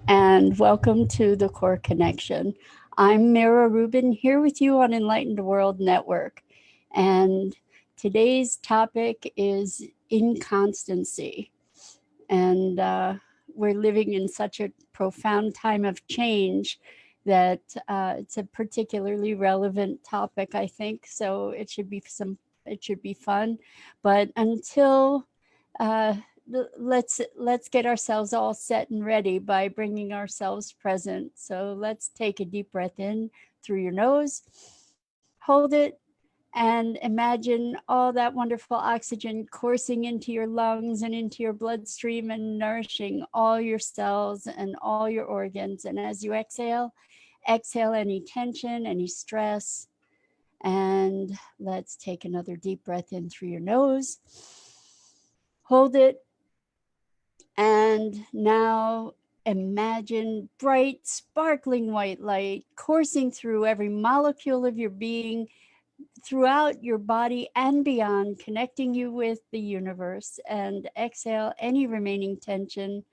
and welcome to the Core Connection. I'm Mira Rubin here with you on Enlightened World Network, and today's topic is inconstancy. And we're living in such a profound time of change that it's a particularly relevant topic, I think. So it should be fun. But until uh, let's get ourselves all set and ready by bringing ourselves present. So let's take a deep breath in through your nose, hold it, and imagine all that wonderful oxygen coursing into your lungs and into your bloodstream and nourishing all your cells and all your organs. And as you exhale, exhale any tension, any stress. And let's take another deep breath in through your nose. Hold it. And now imagine bright, sparkling white light coursing through every molecule of your being, throughout your body and beyond, connecting you with the universe. And exhale any remaining tension.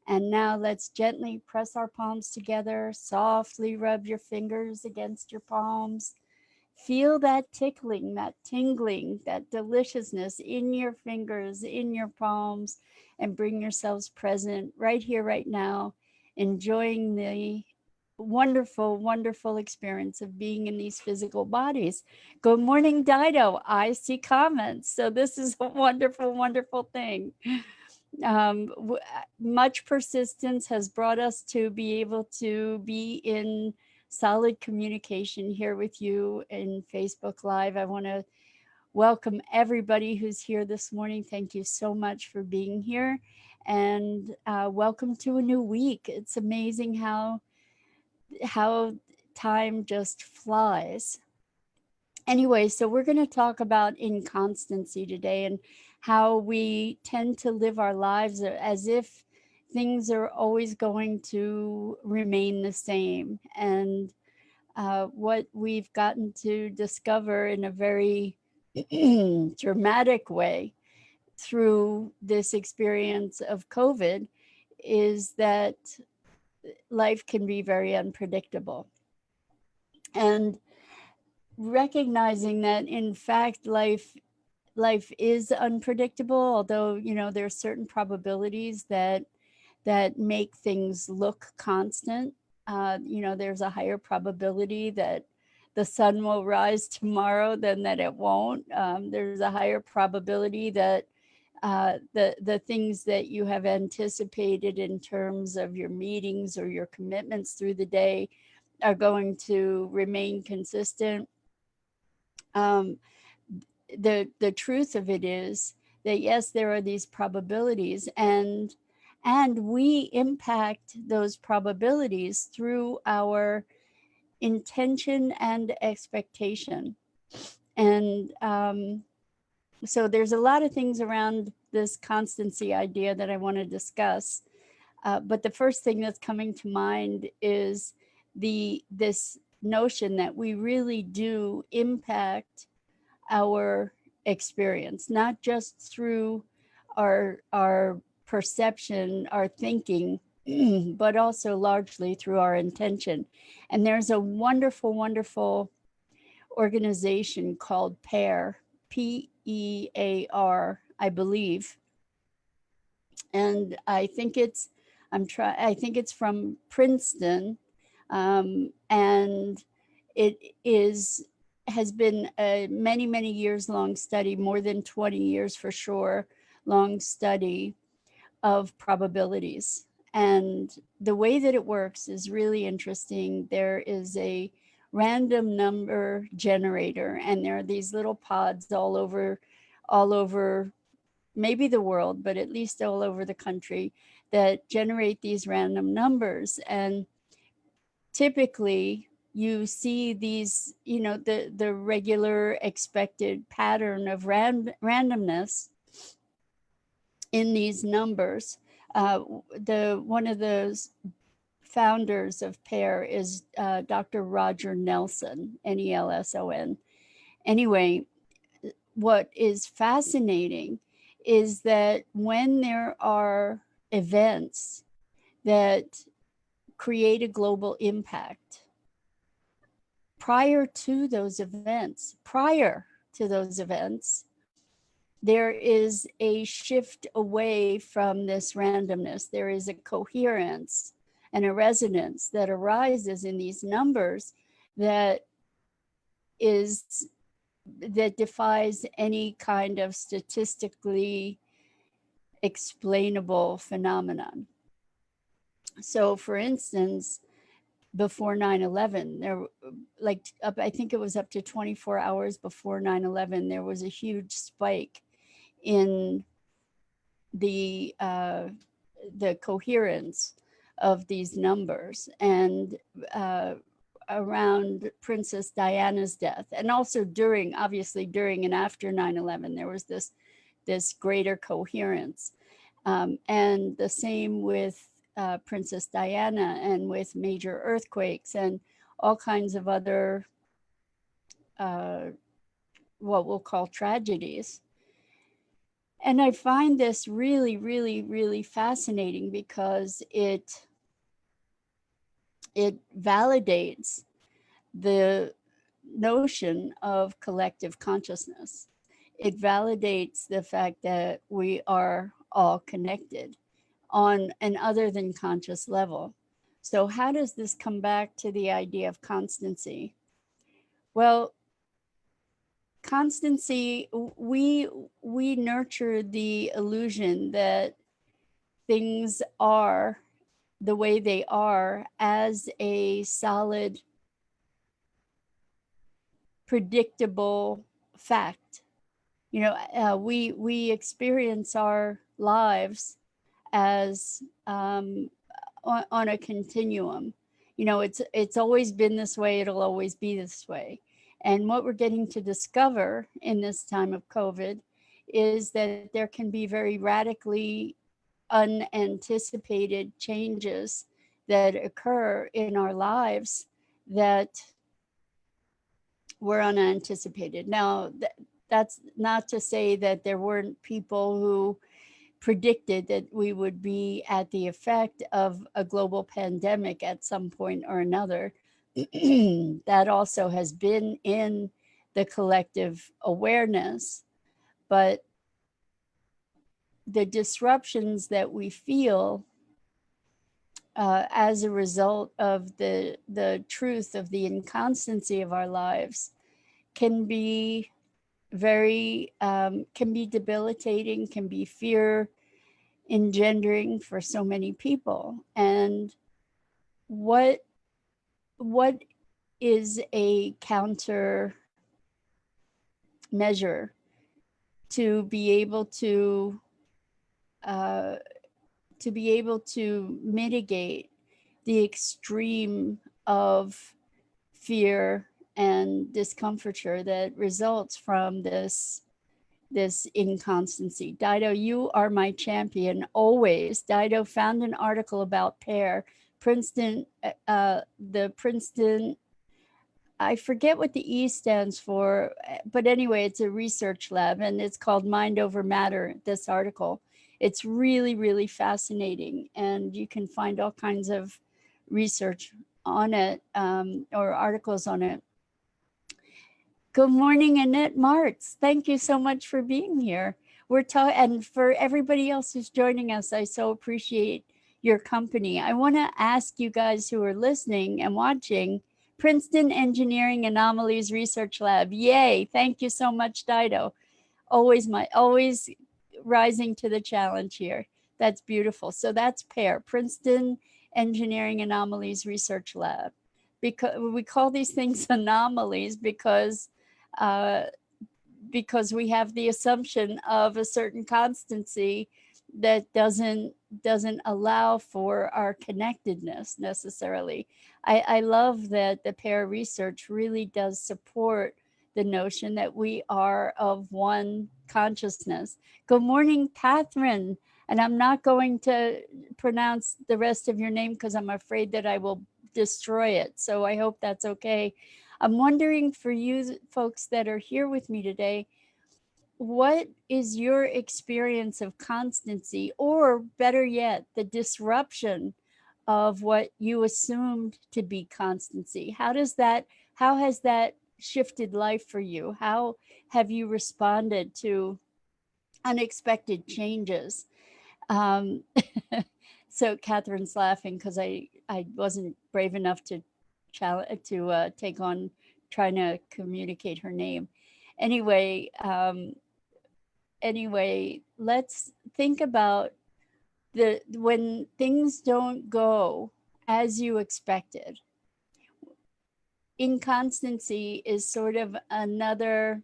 And now let's gently press our palms together, softly rub your fingers against your palms. Feel that tickling, that tingling, that deliciousness in your fingers, in your palms, and bring yourselves present right here, right now, enjoying the wonderful, wonderful experience of being in these physical bodies. Good morning, Dido. I see comments. So, this is a wonderful, wonderful thing. Much persistence has brought us to be able to be in solid communication here with you in Facebook Live. I want to welcome everybody who's here this morning. Thank you so much for being here, and welcome to a new week. It's amazing how time just flies. Anyway, so we're going to talk about inconstancy today and how we tend to live our lives as if things are always going to remain the same. And what we've gotten to discover in a very dramatic way through this experience of COVID is that life can be very unpredictable. And recognizing that in fact life is unpredictable, although there are certain probabilities that make things look constant. There's a higher probability that the sun will rise tomorrow than that it won't. There's a higher probability that the things that you have anticipated in terms of your meetings or your commitments through the day are going to remain consistent. um, the truth of it is that yes, there are these probabilities, and we impact those probabilities through our intention and expectation. And so there's a lot of things around this constancy idea that I want to discuss. But the first thing that's coming to mind is this notion that we really do impact our experience, not just through our perception, our thinking, but also largely through our intention. And there's a wonderful, wonderful organization called PEAR, PEAR, I believe. And I think it's from Princeton, and it is has been a many, many years long study, more than 20 years for sure, long study of probabilities. And the way that it works is really interesting. There is a random number generator, and there are these little pods all over maybe the world, but at least all over the country, that generate these random numbers. And typically you see these, the regular expected pattern of randomness in these numbers. The one of the founders of PEAR is Dr. Roger Nelson, Nelson. Anyway, what is fascinating is that when there are events that create a global impact. Prior to those events, there is a shift away from this randomness. There is a coherence and a resonance that arises in these numbers that is that defies any kind of statistically explainable phenomenon. So, for instance, before 9/11, there, I think it was up to 24 hours before 9/11, there was a huge spike in the uh, the coherence of these numbers, and around Princess Diana's death, and also obviously during and after 9/11, there was this greater coherence, and the same with Princess Diana, and with major earthquakes and all kinds of other uh, what we'll call tragedies. And I find this really, really, really fascinating because it validates the notion of collective consciousness. It validates the fact that we are all connected on an other than conscious level. So, how does this come back to the idea of constancy? Well, constancy, we nurture the illusion that things are the way they are as a solid, predictable fact. We experience our lives as on a continuum. It's always been this way. It'll always be this way. And what we're getting to discover in this time of COVID is that there can be very radically unanticipated changes that occur in our lives that were unanticipated. Now, that's not to say that there weren't people who predicted that we would be at the effect of a global pandemic at some point or another. That also has been in the collective awareness. But the disruptions that we feel as a result of the truth of the inconstancy of our lives can be can be debilitating, can be fear engendering for so many people. And what is a counter measure to be able to mitigate the extreme of fear and discomfiture that results from this inconstancy? Dido, you are my champion always. Dido found an article about PAIR, Princeton, the Princeton, I forget what the E stands for, but anyway, it's a research lab, and it's called Mind Over Matter, this article. It's really, really fascinating, and you can find all kinds of research on it, or articles on it. Good morning, Annette Martz. Thank you so much for being here. And for everybody else who's joining us, I so appreciate your company. I want to ask you guys who are listening and watching, Princeton Engineering Anomalies Research Lab. Yay. Thank you so much, Dido. Always rising to the challenge here. That's beautiful. So that's PAIR, Princeton Engineering Anomalies Research Lab. Because we call these things anomalies because we have the assumption of a certain constancy that doesn't allow for our connectedness necessarily. I love that the PAIR research really does support the notion that we are of one consciousness. Good morning, Catherine. And I'm not going to pronounce the rest of your name because I'm afraid that I will destroy it. So I hope that's okay. I'm wondering, for you folks that are here with me today, what is your experience of constancy, or better yet, the disruption of what you assumed to be constancy. How has that shifted life for you? How have you responded to unexpected changes? Um, so Catherine's laughing because I wasn't brave enough to take on trying to communicate her name. Anyway, let's think about the when things don't go as you expected. Inconstancy is sort of another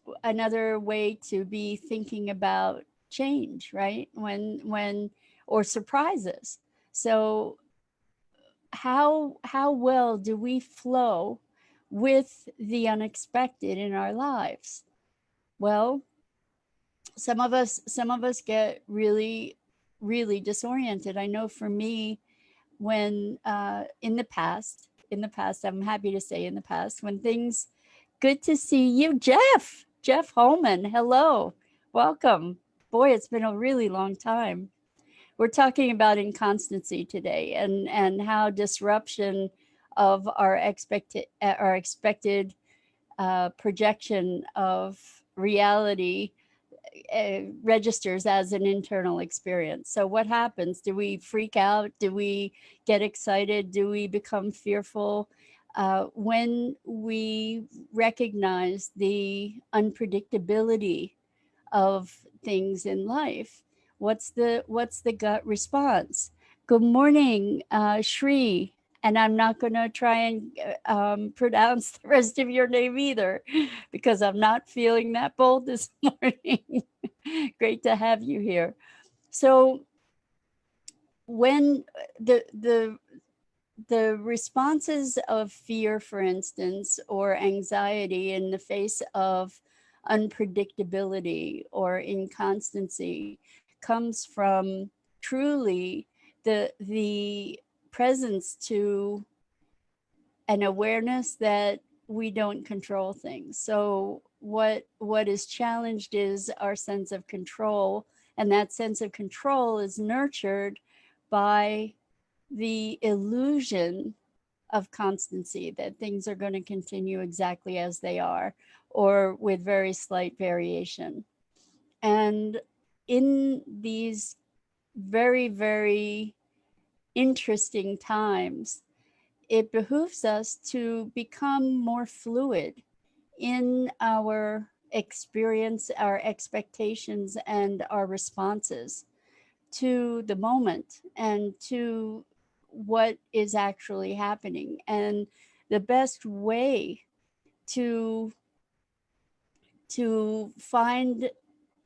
way to be thinking about change, right? When or surprises. So how well do we flow with the unexpected in our lives? Well, some of us get really disoriented. I know for me, when in the past, I'm happy to say in the past, when things, good to see you, Jeff Holman. Hello, welcome. Boy, it's been a really long time. We're talking about inconstancy today, and how disruption of our expected projection of reality registers as an internal experience. So, what happens? Do we freak out? Do we get excited? Do we become fearful? When we recognize the unpredictability of things in life, what's the gut response? Good morning, Shri. And I'm not going to try and pronounce the rest of your name either, because I'm not feeling that bold this morning. Great to have you here. So when the responses of fear, for instance, or anxiety in the face of unpredictability or inconstancy comes from truly the presence to an awareness that we don't control things. So what is challenged is our sense of control, and that sense of control is nurtured by the illusion of constancy, that things are going to continue exactly as they are or with very slight variation. And in these very interesting times, it behooves us to become more fluid in our experience, our expectations, and our responses to the moment and to what is actually happening. And the best way to find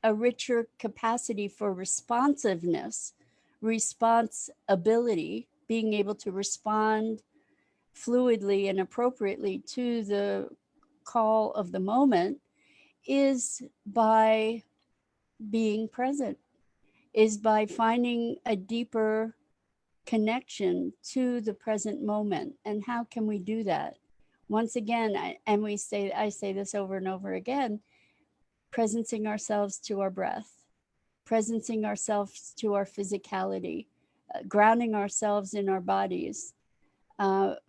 a richer capacity for responsiveness, responsibility, being able to respond fluidly and appropriately to the call of the moment, is by being present, is by finding a deeper connection to the present moment. And how can we do that? Once again, I say this over and over again, presencing ourselves to our breath, presencing ourselves to our physicality, grounding ourselves in our bodies,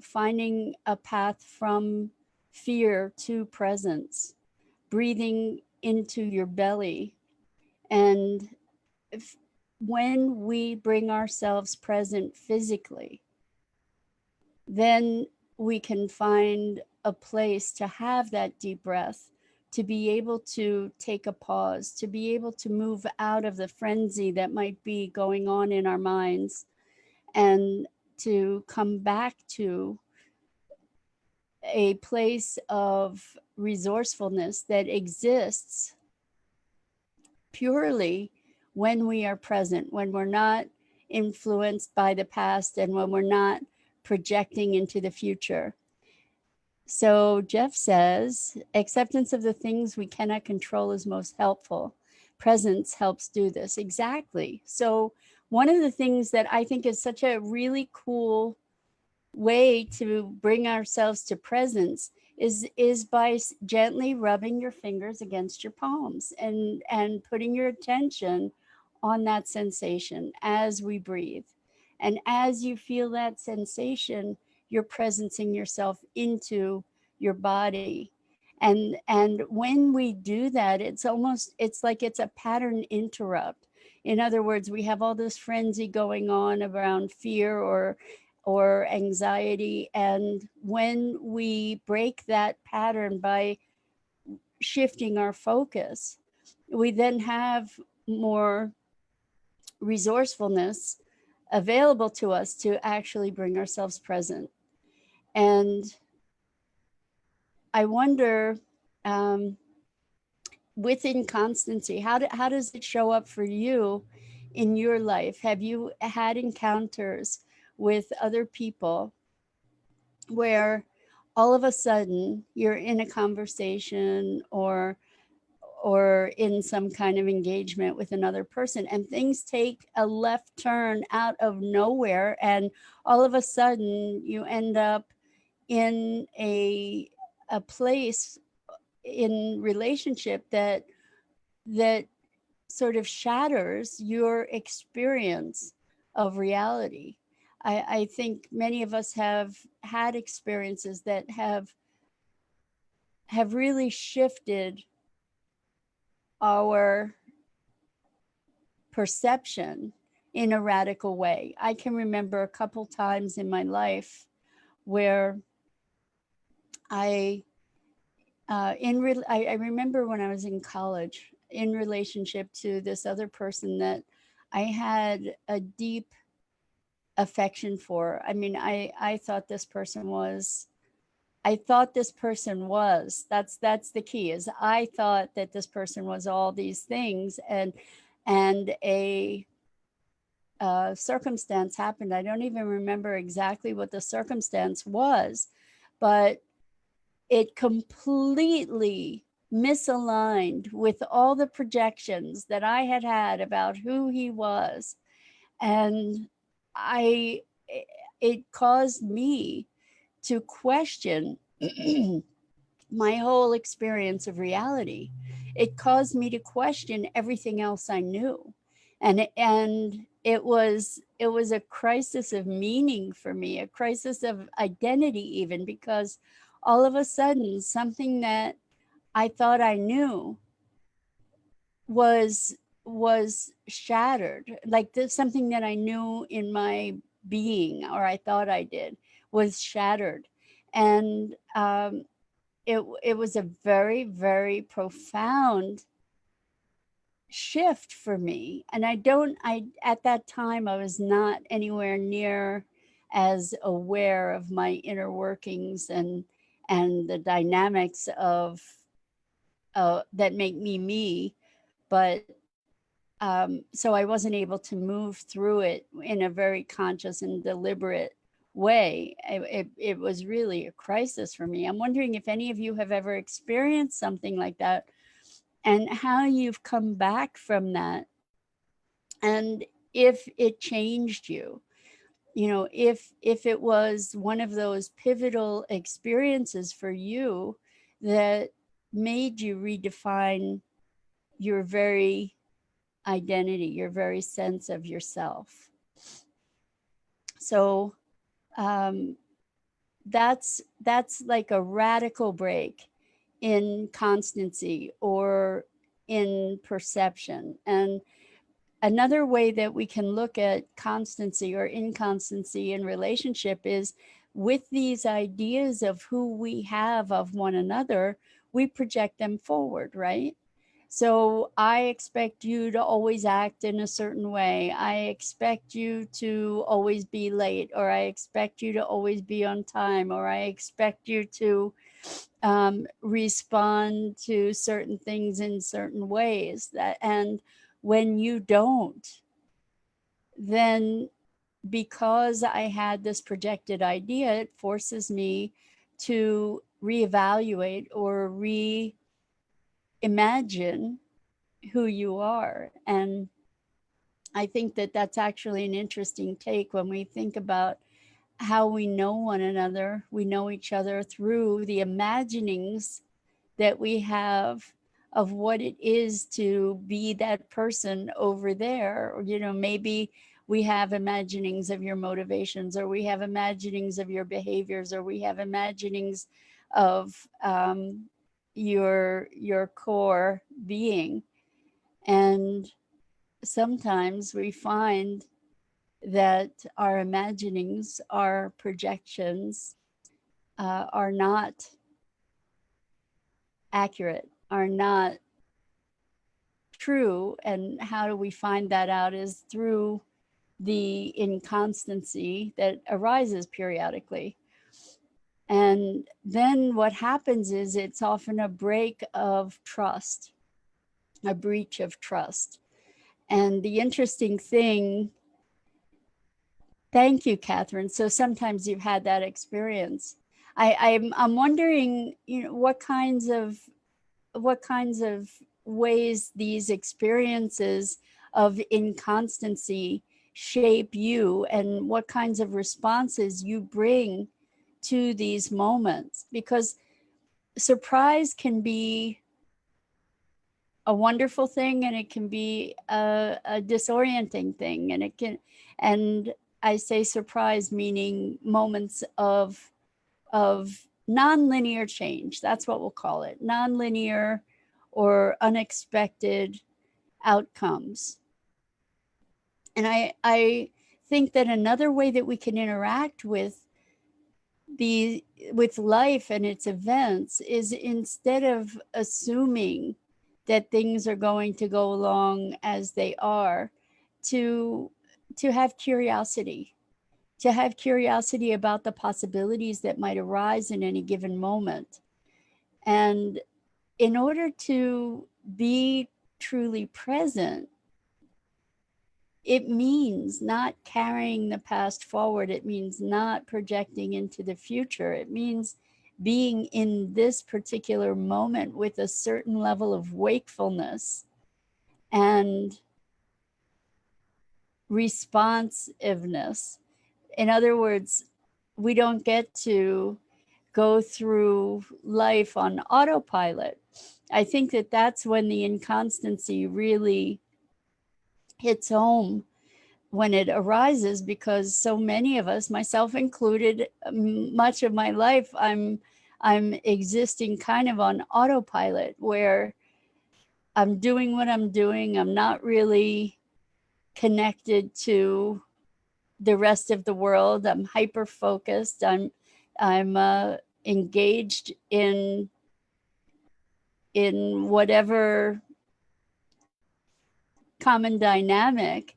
finding a path from fear to presence, breathing into your belly. And when we bring ourselves present physically, then we can find a place to have that deep breath, to be able to take a pause, to be able to move out of the frenzy that might be going on in our minds, and to come back to a place of resourcefulness that exists purely when we are present, when we're not influenced by the past, and when we're not projecting into the future. So Jeff says, acceptance of the things we cannot control is most helpful. Presence helps do this. Exactly. So one of the things that I think is such a really cool way to bring ourselves to presence is by gently rubbing your fingers against your palms and putting your attention on that sensation as we breathe. And as you feel that sensation, you're presencing yourself into your body. And when we do that, it's like it's a pattern interrupt. In other words, we have all this frenzy going on around fear or anxiety, and when we break that pattern by shifting our focus, we then have more resourcefulness available to us to actually bring ourselves present. And I wonder, um, with inconstancy, how does it show up for you in your life? Have you had encounters with other people where all of a sudden you're in a conversation or in some kind of engagement with another person, and things take a left turn out of nowhere, and all of a sudden you end up in a place in relationship that sort of shatters your experience of reality. I think many of us have had experiences that have really shifted our perception in a radical way. I can remember a couple times in my life where I I remember when I was in college, in relationship to this other person that I had a deep affection for. I mean, I thought this person was, that's the key, is I thought that this person was all these things, and a circumstance happened. I don't even remember exactly what the circumstance was, but it completely misaligned with all the projections that I had had about who he was. And I, it caused me to question my whole experience of reality. It caused me to question everything else I knew. And it was a crisis of meaning for me, a crisis of identity, even, because all of a sudden something that I thought I knew was was shattered. Like this, something that I knew in my being, or I thought I did, was shattered. And it was a very, very profound shift for me. And I at that time I was not anywhere near as aware of my inner workings and the dynamics of that make me me. But so I wasn't able to move through it in a very conscious and deliberate way. It was really a crisis for me. I'm wondering if any of you have ever experienced something like that, and how you've come back from that, and if it changed you. You know, if it was one of those pivotal experiences for you that made you redefine your very identity, your very sense of yourself. So um, that's like a radical break in constancy or in perception. And another way that we can look at constancy or inconstancy in relationship is with these ideas of who we have of one another, we project them forward, right? So I expect you to always act in a certain way. I expect you to always be late, or I expect you to always be on time, or I expect you to respond to certain things in certain ways. And when you don't, then because I had this projected idea, it forces me to reevaluate or reimagine who you are. And I think that that's actually an interesting take when we think about how we know one another. We know each other through the imaginings that we have of what it is to be that person over there. Or, you know, maybe we have imaginings of your motivations, or we have imaginings of your behaviors, or we have imaginings of your core being. And sometimes we find that our imaginings, our projections, are not accurate, are not true. And how do we find that out is through the inconstancy that arises periodically. And then what happens is it's often a break of trust, a breach of trust. And the interesting thing, thank you, Catherine. So sometimes you've had that experience. I'm wondering, what kinds of ways these experiences of inconstancy shape you, and what kinds of responses you bring to these moments. Because surprise can be a wonderful thing, and it can be a disorienting thing, and I say surprise meaning moments of nonlinear change. That's what we'll call it, nonlinear or unexpected outcomes. And I think that another way that we can interact with life and its events is, instead of assuming that things are going to go along as they are, to have curiosity, about the possibilities that might arise in any given moment. And in order to be truly present, it means not carrying the past forward. It means not projecting into the future. It means being in this particular moment with a certain level of wakefulness and responsiveness. In other words, we don't get to go through life on autopilot. I think that that's when the inconstancy really hits home, when it arises, because so many of us, myself included, much of my life, I'm existing kind of on autopilot, where I'm doing what I'm doing. I'm not really connected to the rest of the world. I'm hyper focused. I'm engaged in whatever common dynamic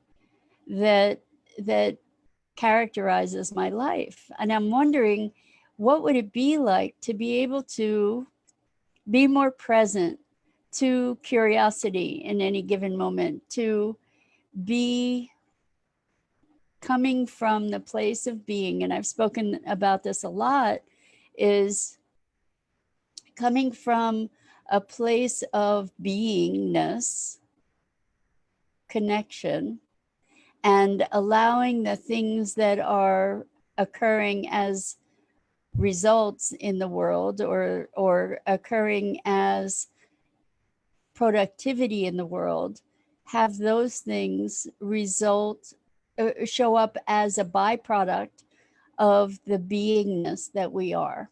that characterizes my life. And I'm wondering, what would it be like to be able to be more present to curiosity in any given moment, to be coming from the place of being, and I've spoken about this a lot, is coming from a place of beingness, connection, and allowing the things that are occurring as results in the world, or occurring as productivity in the world, have those things show up as a byproduct of the beingness that we are.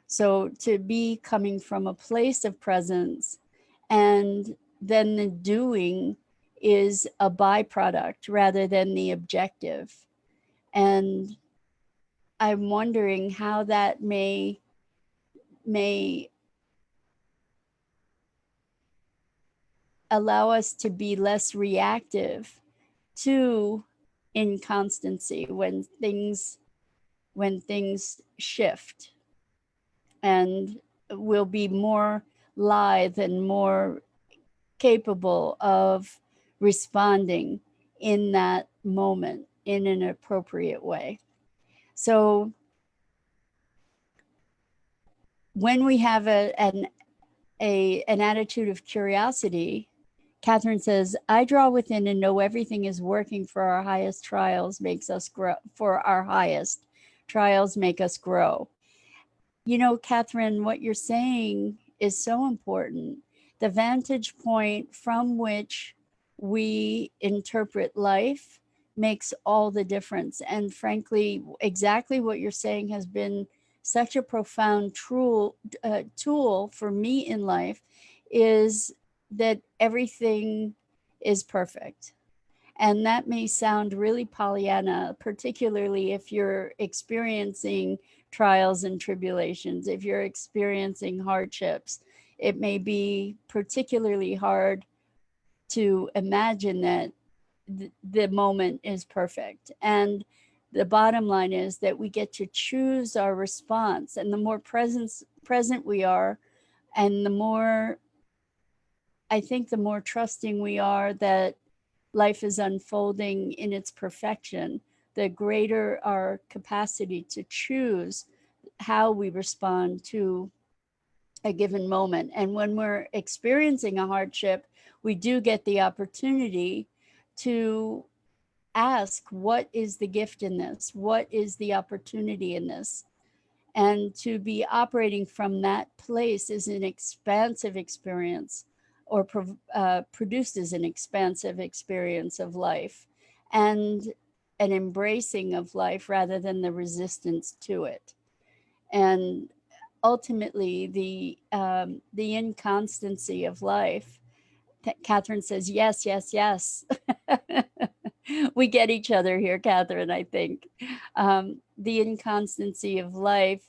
So to be coming from a place of presence, and then the doing is a byproduct rather than the objective. And I'm wondering how that may allow us to be less reactive to inconstancy when things shift, and we'll be more lithe and more capable of responding in that moment in an appropriate way. So when we have an attitude of curiosity, Catherine says, I draw within and know everything is working for our highest trials makes us grow. For our highest trials make us grow. Catherine, what you're saying is so important. The vantage point from which we interpret life makes all the difference. And frankly, exactly what you're saying has been such a profound tool for me in life, is that everything is perfect. And that may sound really Pollyanna, particularly if you're experiencing trials and tribulations, if you're experiencing hardships. It may be particularly hard to imagine that the moment is perfect. And the bottom line is that we get to choose our response. And the more present we are, and the more, I think, the more trusting we are that life is unfolding in its perfection, the greater our capacity to choose how we respond to a given moment. And when we're experiencing a hardship, we do get the opportunity to ask, what is the gift in this? What is the opportunity in this? And to be operating from that place is an expansive experience, or produces an expansive experience of life, and an embracing of life rather than the resistance to it. And ultimately, the inconstancy of life. Catherine says, yes, yes, yes. We get each other here, Catherine, I think. The inconstancy of life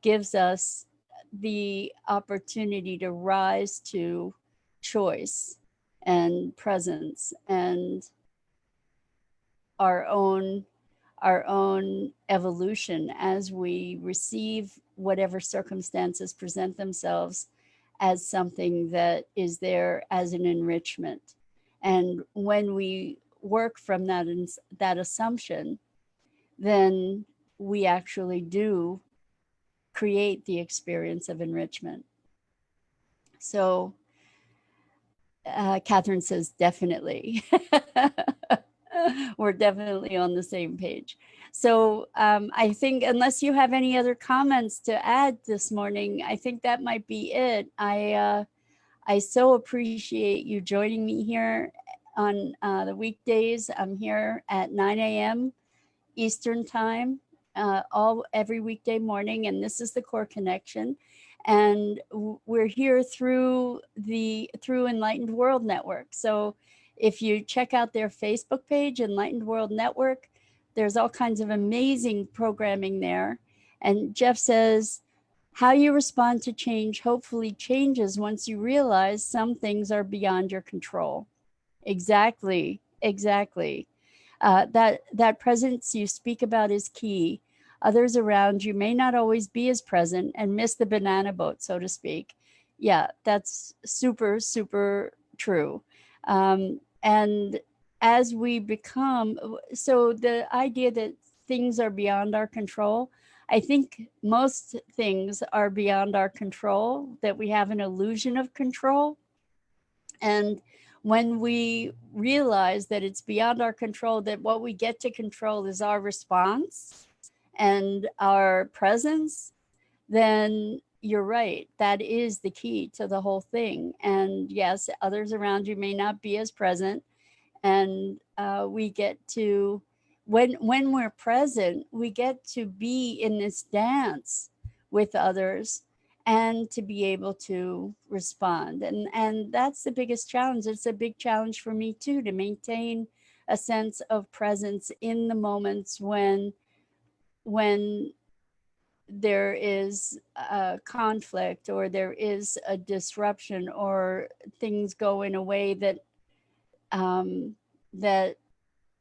gives us the opportunity to rise to choice and presence and our own our own evolution as we receive whatever circumstances present themselves as something that is there as an enrichment. And when we work from that assumption, then we actually do create the experience of enrichment. So Catherine says, definitely. We're definitely on the same page. So I think, unless you have any other comments to add this morning, I think that might be it. I so appreciate you joining me here on the weekdays. I'm here at 9 a.m. Eastern time, every weekday morning, and this is the Core Connection. And we're here through Enlightened World Network. So if you check out their Facebook page, Enlightened World Network, there's all kinds of amazing programming there. And Jeff says, how you respond to change hopefully changes once you realize some things are beyond your control. Exactly, exactly. That presence you speak about is key. Others around you may not always be as present and miss the banana boat, so to speak. Yeah, that's super, super true. And as we become, so the idea that things are beyond our control, I think most things are beyond our control, that we have an illusion of control. And when we realize that it's beyond our control, that what we get to control is our response and our presence, then you're right. That is the key to the whole thing. And yes, others around you may not be as present. And we get to, when we're present, we get to be in this dance with others and to be able to respond. And that's the biggest challenge. It's a big challenge for me too, to maintain a sense of presence in the moments when there is a conflict, or there is a disruption, or things go in a way that that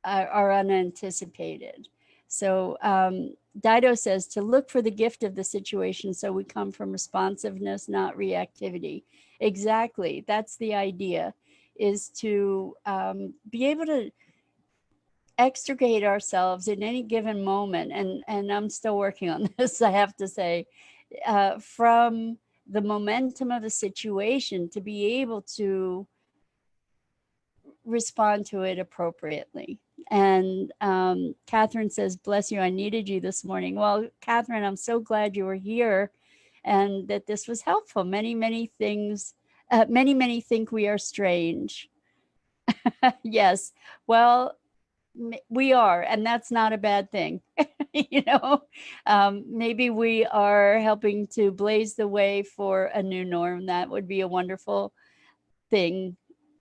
are unanticipated. So Dido says to look for the gift of the situation, so we come from responsiveness, not reactivity. Exactly. That's the idea, is to be able to extricate ourselves in any given moment. And I'm still working on this, I have to say, from the momentum of a situation, to be able to respond to it appropriately. And Catherine says, bless you, I needed you this morning. Well, Catherine, I'm so glad you were here and that this was helpful. Many things, many think we are strange. Yes. Well, we are, and that's not a bad thing. you know, maybe we are helping to blaze the way for a new norm. That would be a wonderful thing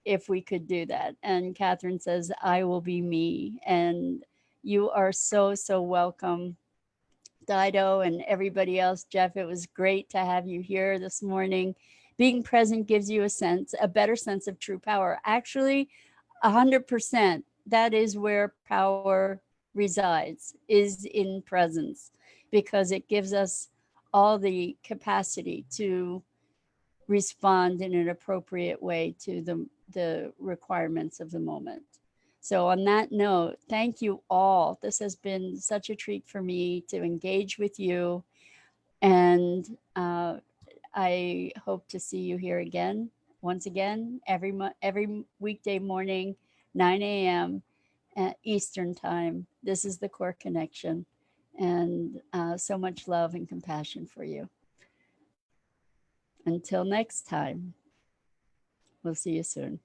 if we could do that. And Catherine says, I will be me. And you are so, so welcome, Dido, and everybody else. Jeff, it was great to have you here this morning. Being present gives you a better sense of true power. Actually, 100%, that is where power resides, is in presence, because it gives us all the capacity to respond in an appropriate way to the requirements of the moment. So, on that note, thank you all. This has been such a treat for me to engage with you. And I hope to see you here again, once again, every weekday morning, 9 a.m. at Eastern Time. This is the Core Connection. And so much love and compassion for you. Until next time, we'll see you soon.